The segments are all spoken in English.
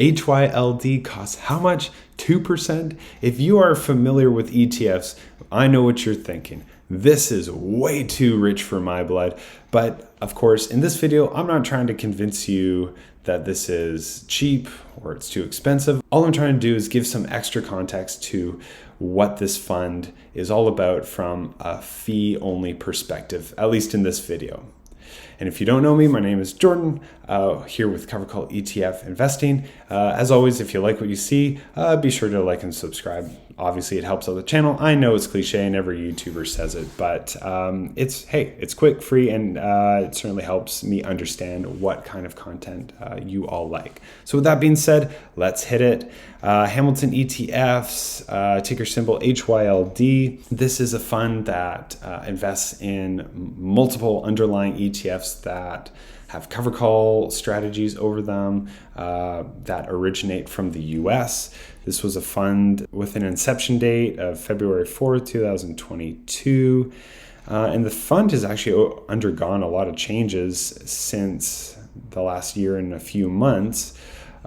HYLD costs how much? 2%? If you are familiar with ETFs, I know what you're thinking. This is way too rich for my blood. But of course, in this video, I'm not trying to convince you that this is cheap or it's too expensive. All I'm trying to do is give some extra context to what this fund is all about from a fee-only perspective, at least in this video. And if you don't know me, my name is Jordan, here with Cover Call ETF Investing. As always, if you like what you see, be sure to like and subscribe. Obviously, it helps out the channel. I know it's cliche and every YouTuber says it, but it's quick, free, and it certainly helps me understand what kind of content you all like. So with that being said, let's hit it. Hamilton ETFs, ticker symbol HYLD. This is a fund that invests in multiple underlying ETFs that have cover call strategies over them that originate from the US. This was a fund with an inception date of February 4th, 2022. And the fund has actually undergone a lot of changes since the last year and a few months,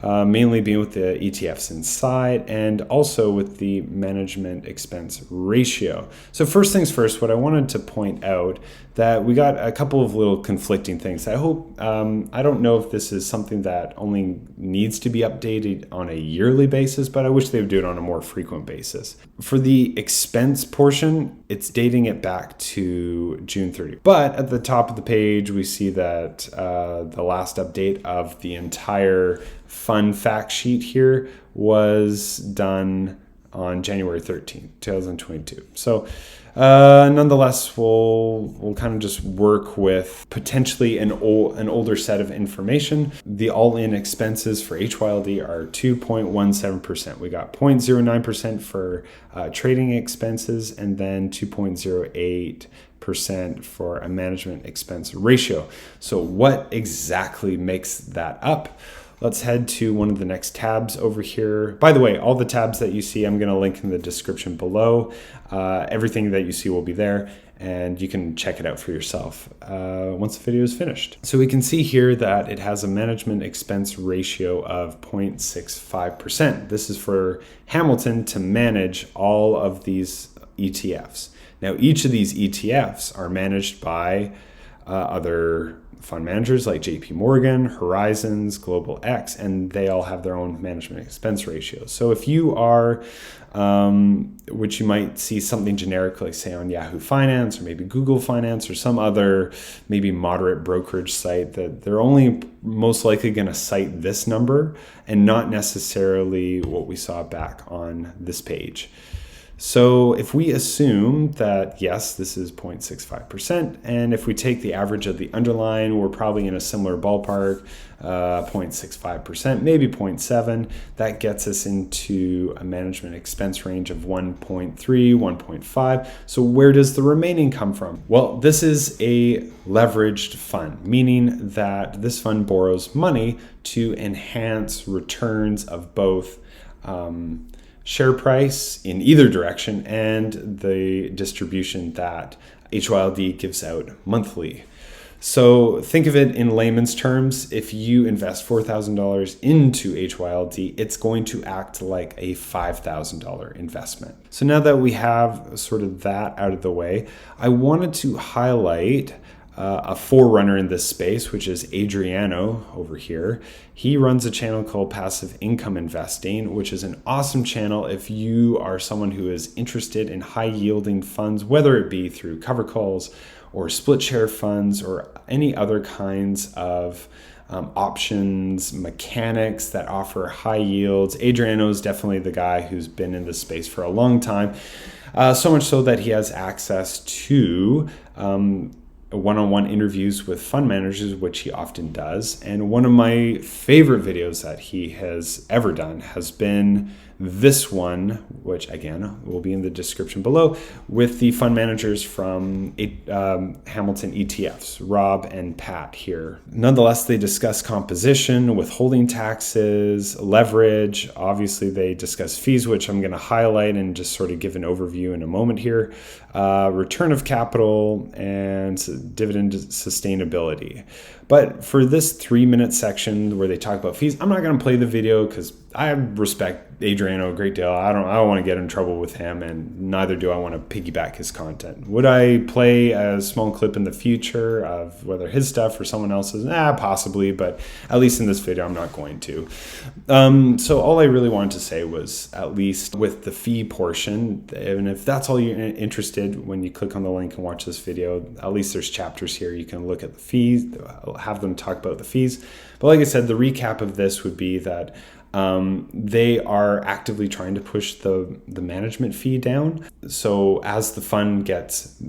mainly being with the ETFs inside and also with the management expense ratio. So first things first, what I wanted to point out that we got a couple of little conflicting things. I hope, I don't know if this is something that only needs to be updated on a yearly basis, but I wish they would do it on a more frequent basis. For the expense portion, it's dating it back to June 30. But at the top of the page, we see that the last update of the entire fund fact sheet here was done on January 13th, 2022. So nonetheless, we'll kind of just work with potentially an older set of information. The all-in expenses for HYLD are 2.17%. We got 0.09% for trading expenses and then 2.08% for a management expense ratio. So what exactly makes that up? Let's head to one of the next tabs over here. By the way, all the tabs that you see, I'm going to link in the description below. Everything that you see will be there, and you can check it out for yourself once the video is finished. So we can see here that it has a management expense ratio of 0.65%. This is for Hamilton to manage all of these ETFs. Now, each of these ETFs are managed by other fund managers like JP Morgan, Horizons, Global X, and they all have their own management expense ratios. So if you are, which you might see something generic, like say on Yahoo Finance or maybe Google Finance or some other maybe moderate brokerage site, that they're only most likely going to cite this number and not necessarily what we saw back on this page. So if we assume that, yes, this is 0.65%, and if we take the average of the underlying, we're probably in a similar ballpark, 0.65%, maybe 0.7, that gets us into a management expense range of 1.3, 1.5. So where does the remaining come from? Well, this is a leveraged fund, meaning that this fund borrows money to enhance returns of both share price in either direction and the distribution that HYLD gives out monthly. So think of it in layman's terms. If you invest $4,000 into HYLD, it's going to act like a $5,000 investment. So now that we have sort of that out of the way, I wanted to highlight a forerunner in this space, which is Adriano over here. He runs a channel called Passive Income Investing, which is an awesome channel if you are someone who is interested in high yielding funds, whether it be through cover calls or split share funds or any other kinds of options, mechanics that offer high yields. Adriano is definitely the guy who's been in this space for a long time, so much so that he has access to one-on-one interviews with fund managers, which he often does. And one of my favorite videos that he has ever done has been this one, which again will be in the description below, with the fund managers from Hamilton ETFs, Rob and Pat here. Nonetheless, they discuss composition, withholding taxes, leverage. Obviously, they discuss fees, which I'm going to highlight and just sort of give an overview in a moment here, return of capital, and dividend sustainability. But for this 3-minute section where they talk about fees, I'm not going to play the video because I respect Adriano a great deal. I don't want to get in trouble with him, and neither do I want to piggyback his content. Would I play a small clip in the future of whether his stuff or someone else's? Possibly, but at least in this video, I'm not going to. So all I really wanted to say was, at least with the fee portion, and if that's all you're interested when you click on the link and watch this video, at least there's chapters here. You can look at the fees, have them talk about the fees. But like I said, the recap of this would be that they are actively trying to push the management fee down. So as the fund gets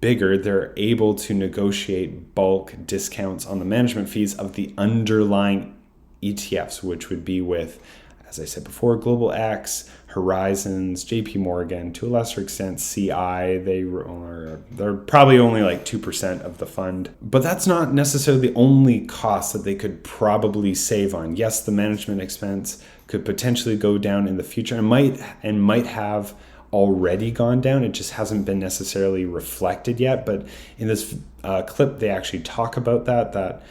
bigger, they're able to negotiate bulk discounts on the management fees of the underlying ETFs, which would be with, as I said before, Global X, Horizons, JP Morgan, to a lesser extent CI. They're probably only like 2% of the fund, but that's not necessarily the only cost that they could probably save on. Yes, the management expense could potentially go down in the future, and might have already gone down. It just hasn't been necessarily reflected yet. But in this clip, they actually talk about that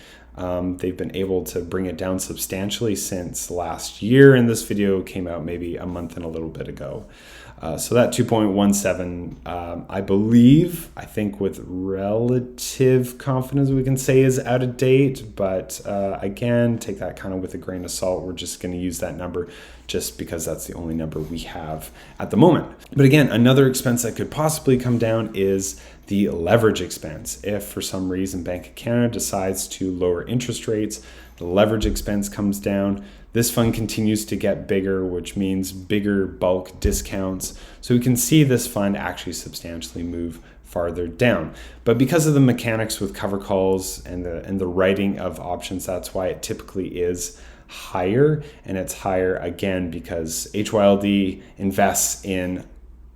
they've been able to bring it down substantially since last year, and this video came out maybe a month and a little bit ago. So that 2.17, I think with relative confidence we can say is out of date, but again, take that kind of with a grain of salt. We're just going to use that number just because that's the only number we have at the moment. But again, another expense that could possibly come down is the leverage expense. If for some reason Bank of Canada decides to lower interest rates, the leverage expense comes down. This fund continues to get bigger, which means bigger bulk discounts. So we can see this fund actually substantially move farther down. But because of the mechanics with cover calls and the writing of options, that's why it typically is higher. And it's higher again because HYLD invests in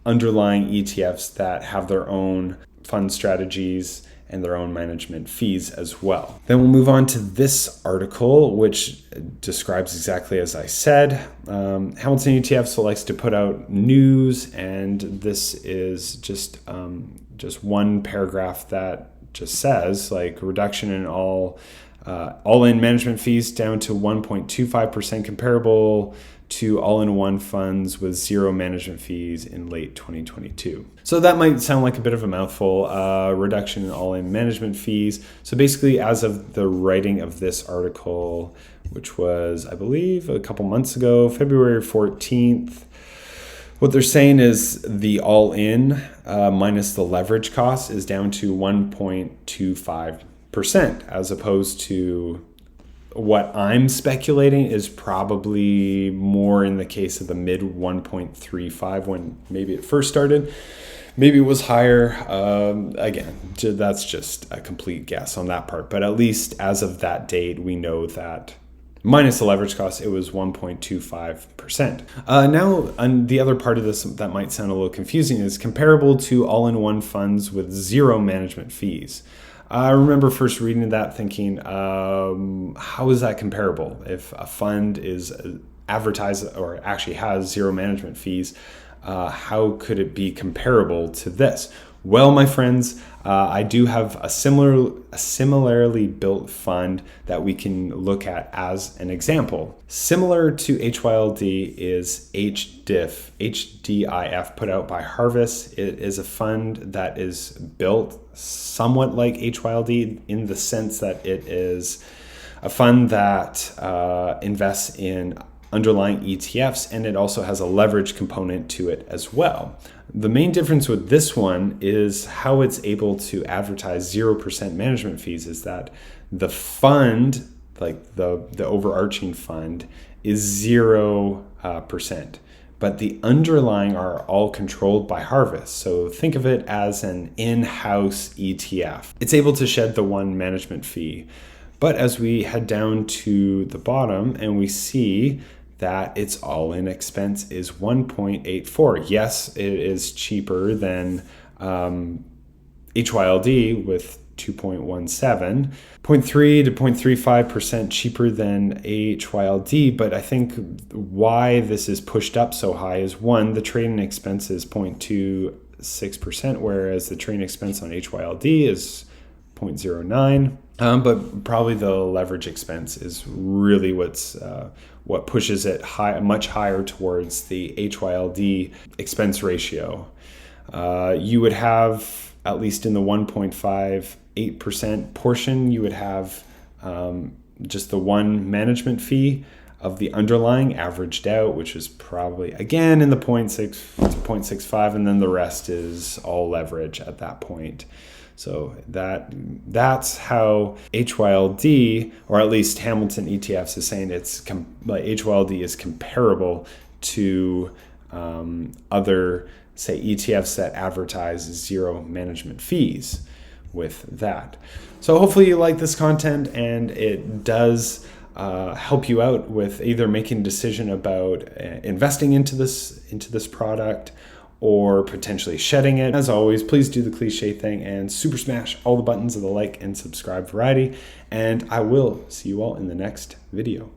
underlying ETFs that have their own fund strategies and their own management fees as well. Then we'll move on to this article, which describes exactly as I said. Hamilton ETFs likes to put out news, and this is just one paragraph that just says like reduction in all-in management fees down to 1.25%, comparable to all-in-one funds with zero management fees in late 2022. So that might sound like a bit of a mouthful, reduction in all-in management fees. So basically, as of the writing of this article, which was, I believe, a couple months ago, February 14th, what they're saying is the all-in minus the leverage cost is down to 1.25%, as opposed to what I'm speculating is probably more in the case of the mid 1.35 when maybe it first started. Maybe it was higher. Again, that's just a complete guess on that part. But at least as of that date, we know that minus the leverage cost, it was 1.25%. Now, on the other part of this that might sound a little confusing is comparable to all-in-one funds with zero management fees. I remember first reading that thinking, how is that comparable? If a fund is advertised or actually has zero management fees, how could it be comparable to this? Well, my friends, I do have a similarly built fund that we can look at as an example. Similar to HYLD is HDIF put out by Harvest. It is a fund that is built somewhat like HYLD in the sense that it is a fund that invests in underlying ETFs, and it also has a leverage component to it as well. The main difference with this one is how it's able to advertise 0% management fees is that the fund, like the overarching fund, is 0%. But the underlying are all controlled by Harvest. So think of it as an in-house ETF. It's able to shed the one management fee. But as we head down to the bottom and we see that its all-in expense is 1.84. Yes, it is cheaper than HYLD with 2.17, 0.3 to 0.35% cheaper than HYLD. But I think why this is pushed up so high is, one, the trading expense is 0.26%, whereas the trading expense on HYLD is 0.09. But probably the leverage expense is really what pushes it much higher towards the HYLD expense ratio. You would have, at least in the 1.58% portion, you would have just the one management fee of the underlying averaged out, which is probably, again, in the 0.6 to 0.65, and then the rest is all leverage at that point. So that's how HYLD, or at least Hamilton ETFs, is saying HYLD is comparable to other, say, ETFs that advertise zero management fees with that. So hopefully you like this content, and it does help you out with either making a decision about investing into this product, or potentially shedding it. As always, please do the cliche thing and super smash all the buttons of the like and subscribe variety, and I will see you all in the next video.